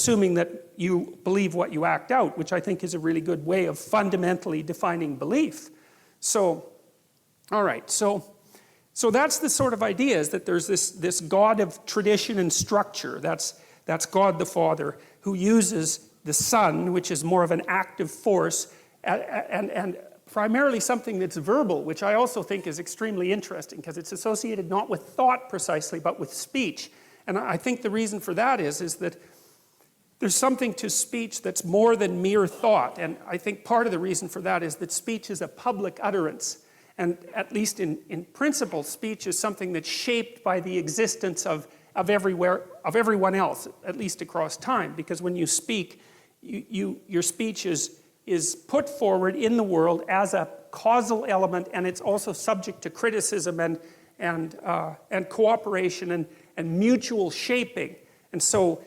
assuming that you believe what you act out, which I think is a really good way of fundamentally defining belief. So, all right, so that's the sort of idea, is that there's this God of tradition and structure. That's God the Father, who uses the Son, which is more of an active force, and primarily something that's verbal, which I also think is extremely interesting, because it's associated not with thought precisely, but with speech. And I think the reason for that is that there's something to speech that's more than mere thought. And I think part of the reason for that is that speech is a public utterance. And at least in principle, speech is something that's shaped by the existence of everyone else, at least across time. Because when you speak, your speech is put forward in the world as a causal element, and it's also subject to criticism and cooperation and mutual shaping. And so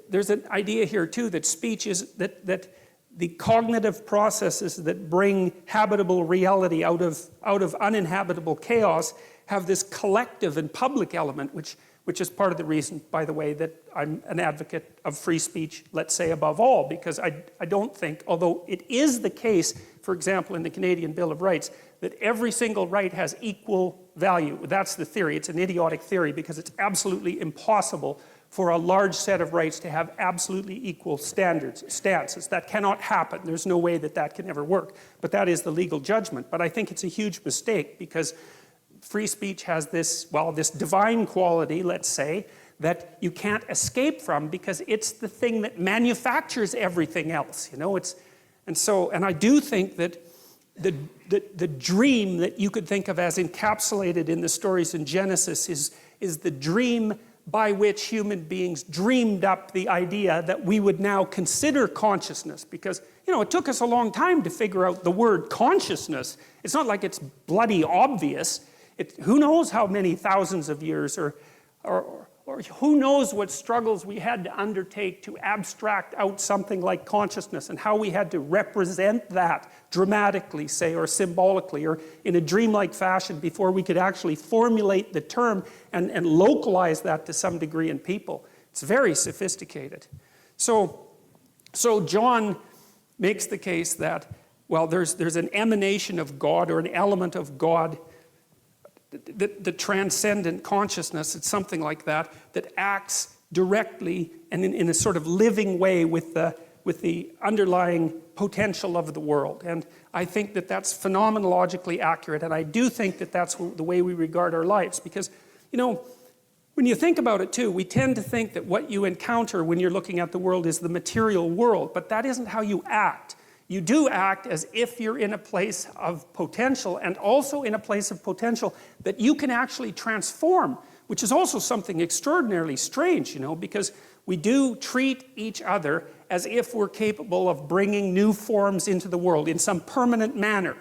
there's an idea here too that speech is that the cognitive processes that bring habitable reality out of uninhabitable chaos have this collective and public element, which is part of the reason, by the way, that I'm an advocate of free speech, let's say, above all, because I don't think, although it is the case, for example, in the Canadian Bill of Rights, that every single right has equal value. That's the theory. It's an idiotic theory, because it's absolutely impossible for a large set of rights to have absolutely equal stances. That cannot happen. There's no way that can ever work. But that is the legal judgment. But I think it's a huge mistake, because free speech has this, well, this divine quality, let's say, that you can't escape from, because it's the thing that manufactures everything else. You know, and I do think that the dream that you could think of as encapsulated in the stories in Genesis is the dream by which human beings dreamed up the idea that we would now consider consciousness. Because, you know, it took us a long time to figure out the word consciousness. It's not like it's bloody obvious. Who knows how many thousands of years, or who knows what struggles we had to undertake to abstract out something like consciousness, and how we had to represent that dramatically, say, or symbolically, or in a dreamlike fashion before we could actually formulate the term and localize that to some degree in people. It's very sophisticated. So John makes the case that, well, there's an emanation of God, or an element of God, the transcendent consciousness, it's something like that acts directly and in a sort of living way with the underlying potential of the world. And I think that that's phenomenologically accurate, and I do think that that's the way we regard our lives. Because, you know, when you think about it too, we tend to think that what you encounter when you're looking at the world is the material world, but that isn't how you act. You do act as if you're in a place of potential, and also in a place of potential that you can actually transform, which is also something extraordinarily strange, you know, because we do treat each other as if we're capable of bringing new forms into the world in some permanent manner,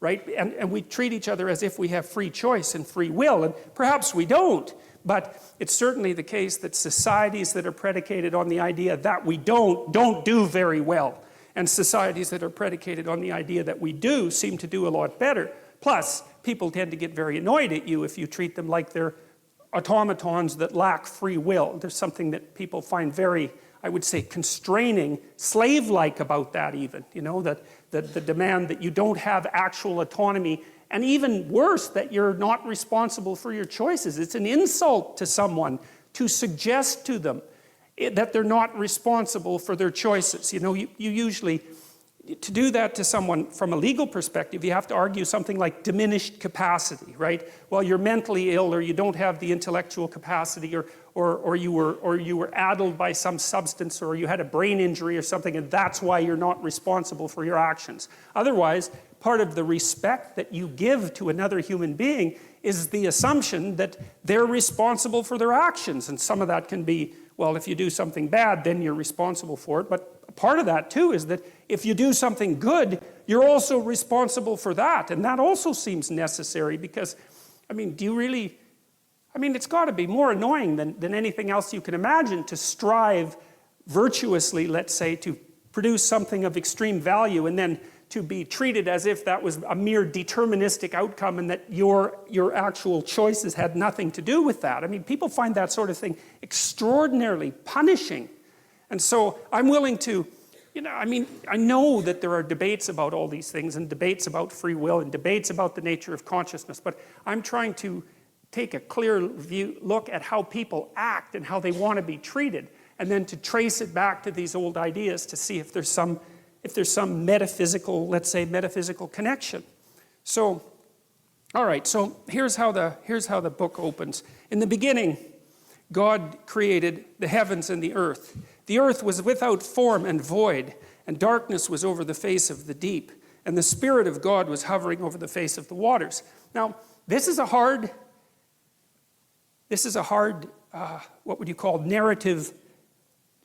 right? And we treat each other as if we have free choice and free will, and perhaps we don't. But it's certainly the case that societies that are predicated on the idea that we don't do very well. And societies that are predicated on the idea that we do seem to do a lot better. Plus, people tend to get very annoyed at you if you treat them like they're automatons that lack free will. There's something that people find very, I would say, constraining, slave-like about that even. You know, that the demand that you don't have actual autonomy, and even worse, that you're not responsible for your choices. It's an insult to someone to suggest to them that they're not responsible for their choices. You know, you usually, to do that to someone from a legal perspective, you have to argue something like diminished capacity, right? Well, you're mentally ill, or you don't have the intellectual capacity, or you were addled by some substance, or you had a brain injury or something, and that's why you're not responsible for your actions. Otherwise, part of the respect that you give to another human being is the assumption that they're responsible for their actions. And some of that can be, well, if you do something bad, then you're responsible for it. But part of that, too, is that if you do something good, you're also responsible for that. And that also seems necessary, because, I mean, it's got to be more annoying than anything else you can imagine to strive virtuously, let's say, to produce something of extreme value, and then to be treated as if that was a mere deterministic outcome, and that your actual choices had nothing to do with that. I mean, people find that sort of thing extraordinarily punishing. And so I'm willing to, I know that there are debates about all these things and debates about free will and debates about the nature of consciousness, but I'm trying to take a clear look at how people act and how they want to be treated, and then to trace it back to these old ideas to see if there's some metaphysical, let's say, metaphysical connection. So, all right, so here's how the book opens. In the beginning, God created the heavens and the earth. The earth was without form and void, and darkness was over the face of the deep, and the Spirit of God was hovering over the face of the waters. Now, this is a hard, what would you call, narrative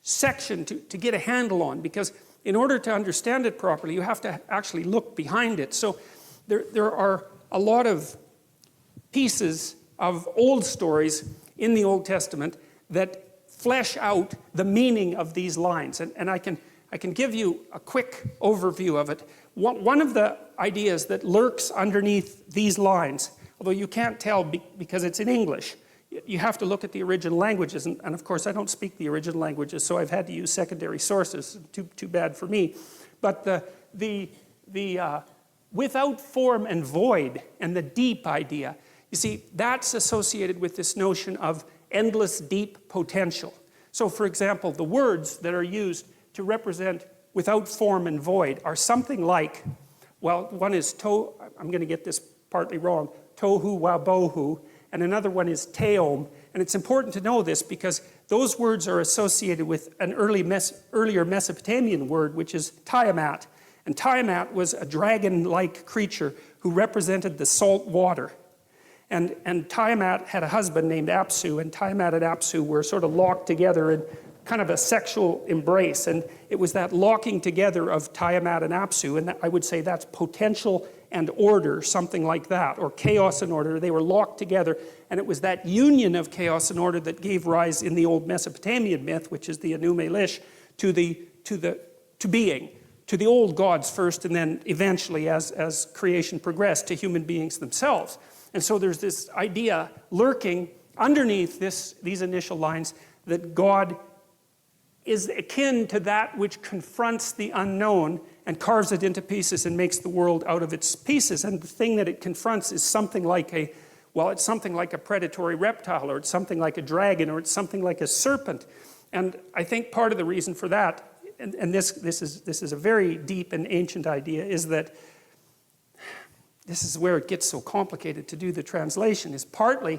section to get a handle on, because in order to understand it properly, you have to actually look behind it. So there are a lot of pieces of old stories in the Old Testament that flesh out the meaning of these lines. And I can give you a quick overview of it. One of the ideas that lurks underneath these lines, although you can't tell because it's in English, you have to look at the original languages, and of course I don't speak the original languages, so I've had to use secondary sources. Too bad for me. But the without form and void and the deep idea, you see, that's associated with this notion of endless deep potential. So for example, the words that are used to represent without form and void are something like, well, one is I'm going to get this partly wrong, tohu wabohu, and another one is teom. And it's important to know this because those words are associated with an earlier Mesopotamian word, which is Tiamat. And Tiamat was a dragon-like creature who represented the salt water. And Tiamat had a husband named Apsu, and Tiamat and Apsu were sort of locked together in kind of a sexual embrace. And it was that locking together of Tiamat and Apsu, and I would say that's potential and order, something like that, or chaos and order. They were locked together, and it was that union of chaos and order that gave rise in the old Mesopotamian myth, which is the Anu Elish, to being, to the old gods first, and then eventually, as creation progressed, to human beings themselves. And so there's this idea lurking underneath these initial lines that God is akin to that which confronts the unknown and carves it into pieces and makes the world out of its pieces. And the thing that it confronts is something like it's something like a predatory reptile, or it's something like a dragon, or it's something like a serpent. And I think part of the reason for that, and this is a very deep and ancient idea, is that this is where it gets so complicated to do the translation, is partly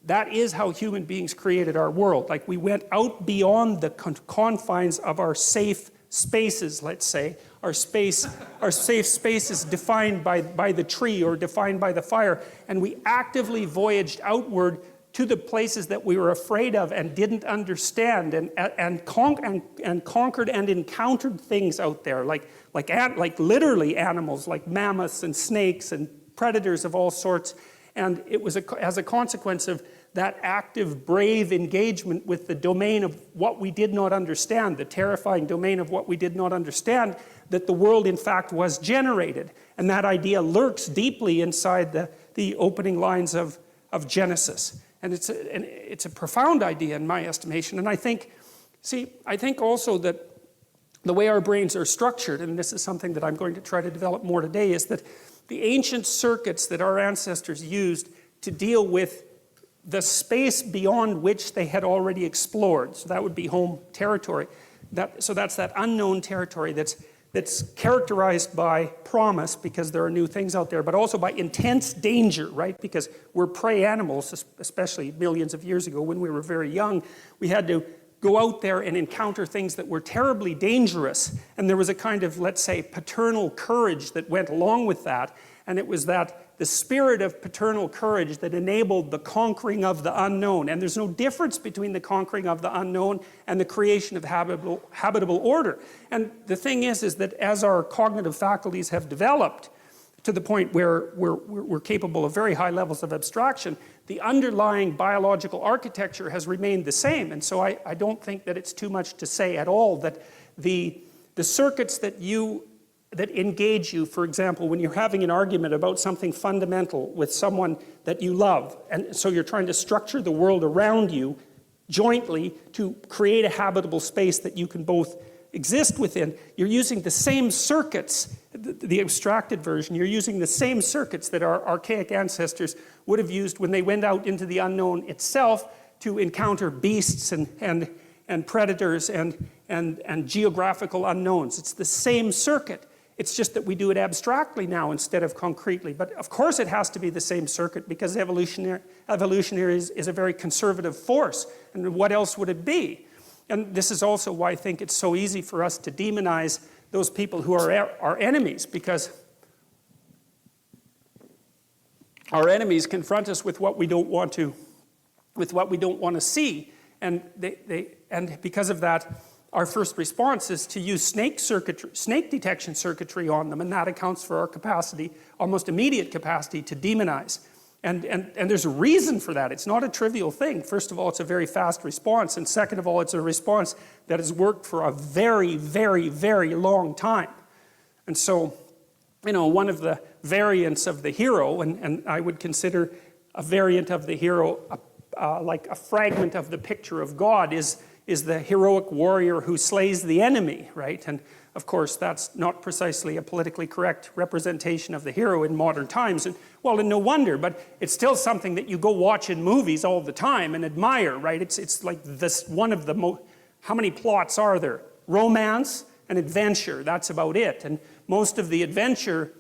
that is how human beings created our world. Like, we went out beyond the confines of our safe spaces, let's say. Our safe spaces defined by the tree or defined by the fire. And we actively voyaged outward to the places that we were afraid of and didn't understand, and conquered and encountered things out there, like literally animals, like mammoths and snakes and predators of all sorts. And it was as a consequence of that active, brave engagement with the domain of what we did not understand, the terrifying domain of what we did not understand, that the world in fact was generated. And that idea lurks deeply inside the opening lines of Genesis. And it's a profound idea in my estimation. And I think also that the way our brains are structured, and this is something that I'm going to try to develop more today, is that the ancient circuits that our ancestors used to deal with the space beyond which they had already explored, so that would be home territory. So that's that unknown territory that's characterized by promise, because there are new things out there, but also by intense danger, right? Because we're prey animals, especially millions of years ago when we were very young. We had to go out there and encounter things that were terribly dangerous. And there was a kind of, let's say, paternal courage that went along with that. And it was the spirit of paternal courage that enabled the conquering of the unknown. And there's no difference between the conquering of the unknown and the creation of habitable order. And the thing is that as our cognitive faculties have developed to the point where we're capable of very high levels of abstraction, the underlying biological architecture has remained the same. And so I don't think that it's too much to say at all that the circuits that engage you, for example, when you're having an argument about something fundamental with someone that you love, and so you're trying to structure the world around you jointly to create a habitable space that you can both exist within, you're using the same circuits, the abstracted version, you're using the same circuits that our archaic ancestors would have used when they went out into the unknown itself to encounter beasts and predators and geographical unknowns. It's the same circuit. It's just that we do it abstractly now instead of concretely. But of course it has to be the same circuit because evolutionary is a very conservative force. And what else would it be? And this is also why I think it's so easy for us to demonize those people who are our enemies, because our enemies confront us with what we don't want to see. And and because of that, our first response is to use snake detection circuitry on them, and that accounts for our capacity, almost immediate capacity, to demonize. And there's a reason for that. It's not a trivial thing. First of all, it's a very fast response, and second of all, it's a response that has worked for a very, very, very long time. And so, you know, one of the variants of the hero, and I would consider a variant of the hero like a fragment of the picture of God, is the heroic warrior who slays the enemy, right? And of course, that's not precisely a politically correct representation of the hero in modern times. And well, and no wonder, but it's still something that you go watch in movies all the time and admire, right? It's like this one of the most, how many plots are there? Romance and adventure, that's about it. And most of the adventure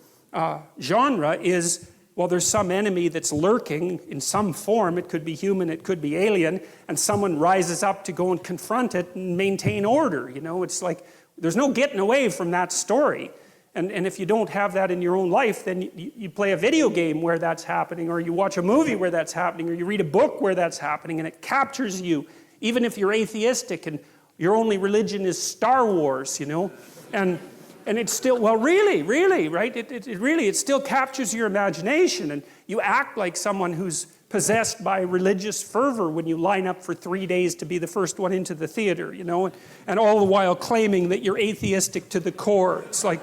genre is, well, there's some enemy that's lurking in some form. It could be human, it could be alien, and someone rises up to go and confront it and maintain order. You know, it's like, there's no getting away from that story. And if you don't have that in your own life, then you play a video game where that's happening, or you watch a movie where that's happening, or you read a book where that's happening, and it captures you, even if you're atheistic and your only religion is Star Wars, you know? And it's still, well, really, right? It still captures your imagination, and you act like someone who's possessed by religious fervor when you line up for 3 days to be the first one into the theater, you know? And all the while claiming that you're atheistic to the core. It's like...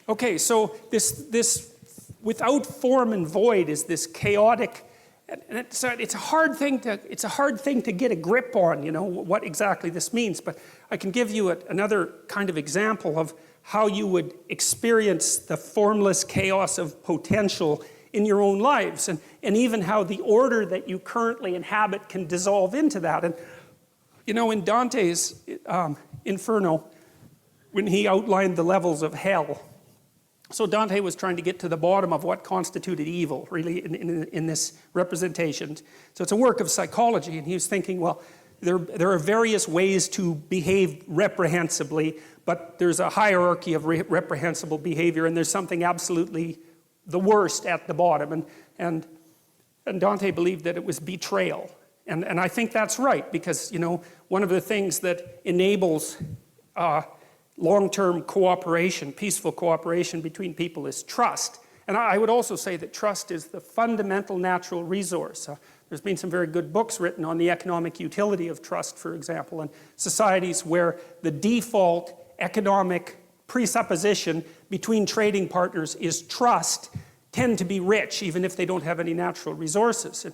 Okay, so this without form and void is this chaotic, and it's a hard thing to get a grip on, you know, what exactly this means. But I can give you another kind of example of how you would experience the formless chaos of potential in your own lives, and even how the order that you currently inhabit can dissolve into that. And you know, in Dante's Inferno, when he outlined the levels of hell, so Dante was trying to get to the bottom of what constituted evil, really, in this representation. So it's a work of psychology, and he was thinking, well, there are various ways to behave reprehensibly, but there's a hierarchy of reprehensible behavior, and there's something absolutely the worst at the bottom. And Dante believed that it was betrayal. And I think that's right, because, you know, one of the things that enables long-term cooperation, peaceful cooperation between people is trust. And I would also say that trust is the fundamental natural resource. There's been some very good books written on the economic utility of trust, for example, and societies where the default economic presupposition between trading partners is trust tend to be rich, even if they don't have any natural resources.